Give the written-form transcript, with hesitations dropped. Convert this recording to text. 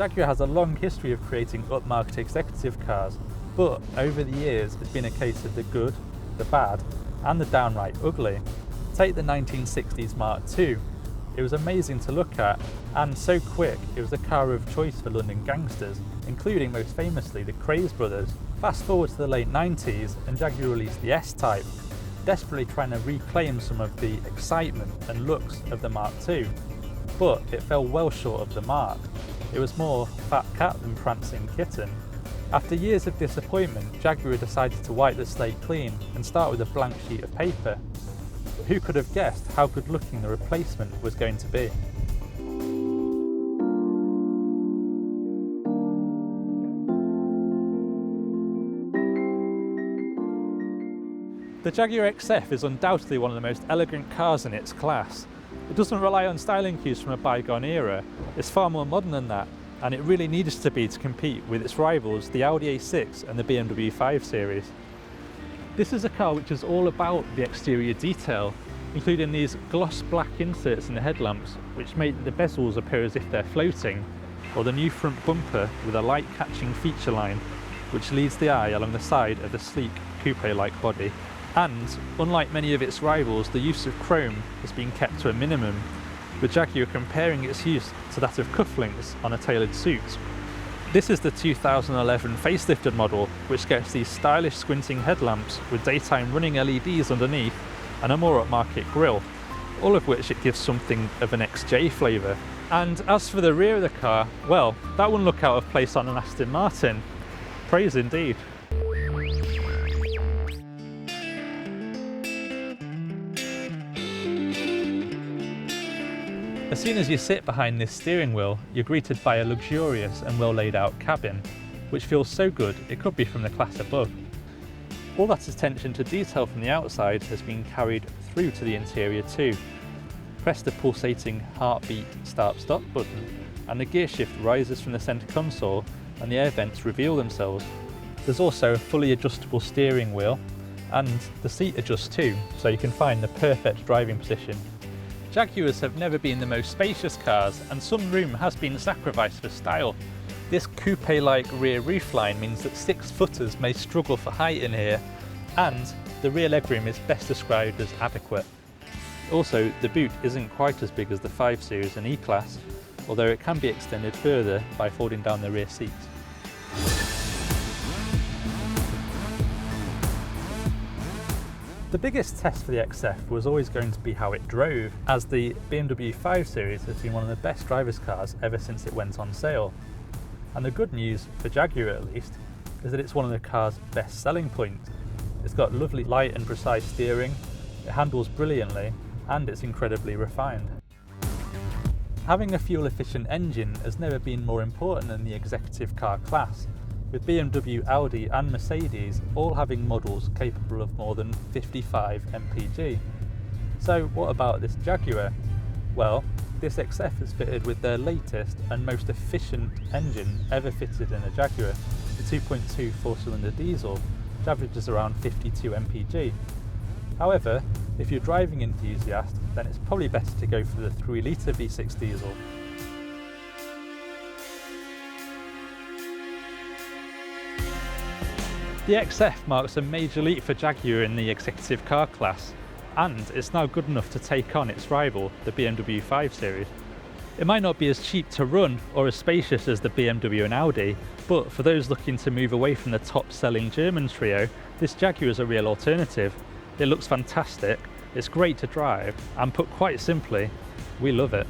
Jaguar has a long history of creating upmarket executive cars, but over the years it's been a case of the good, the bad, and the downright ugly. Take the 1960s Mark II. It was amazing to look at, and so quick it was the car of choice for London gangsters, including most famously the Craze brothers. Fast forward to the late 90s and Jaguar released the S-Type, desperately trying to reclaim some of the excitement and looks of the Mark II. But it fell well short of the mark. It was more fat cat than prancing kitten. After years of disappointment, Jaguar decided to wipe the slate clean and start with a blank sheet of paper. But who could have guessed how good looking the replacement was going to be? The Jaguar XF is undoubtedly one of the most elegant cars in its class. It doesn't rely on styling cues from a bygone era, it's far more modern than that, and it really needs to be to compete with its rivals, the Audi A6 and the BMW 5 Series. This is a car which is all about the exterior detail, including these gloss black inserts in the headlamps, which make the bezels appear as if they're floating, or the new front bumper with a light-catching feature line, which leads the eye along the side of the sleek coupe-like body. And, unlike many of its rivals, the use of chrome has been kept to a minimum, with Jaguar comparing its use to that of cufflinks on a tailored suit. This is the 2011 facelifted model, which gets these stylish squinting headlamps with daytime running LEDs underneath and a more upmarket grille, all of which it gives something of an XJ flavour. And as for the rear of the car, well, that wouldn't look out of place on an Aston Martin. Praise indeed. As soon as you sit behind this steering wheel, you're greeted by a luxurious and well laid out cabin, which feels so good it could be from the class above. All that attention to detail from the outside has been carried through to the interior too. Press the pulsating heartbeat start-stop button and the gear shift rises from the centre console and the air vents reveal themselves. There's also a fully adjustable steering wheel and the seat adjusts too, so you can find the perfect driving position. Jaguars have never been the most spacious cars, and some room has been sacrificed for style. This coupe-like rear roofline means that 6-footers may struggle for height in here, and the rear legroom is best described as adequate. Also, the boot isn't quite as big as the 5 Series and E-Class, although it can be extended further by folding down the rear seats. The biggest test for the XF was always going to be how it drove, as the BMW 5 Series has been one of the best driver's cars ever since it went on sale. And the good news, for Jaguar at least, is that it's one of the car's best selling points. It's got lovely light and precise steering, it handles brilliantly, and it's incredibly refined. Having a fuel-efficient engine has never been more important in the executive car class, with BMW, Audi and Mercedes all having models capable of more than 55 mpg. So what about this Jaguar? Well, this XF is fitted with their latest and most efficient engine ever fitted in a Jaguar, the 2.2 4-cylinder diesel, which averages around 52 mpg. However, if you're a driving enthusiast, then it's probably better to go for the 3-litre V6 diesel. The XF marks a major leap for Jaguar in the executive car class, and it's now good enough to take on its rival, the BMW 5 Series. It might not be as cheap to run or as spacious as the BMW and Audi, but for those looking to move away from the top-selling German trio, this Jaguar is a real alternative. It looks fantastic, it's great to drive, and put quite simply, we love it.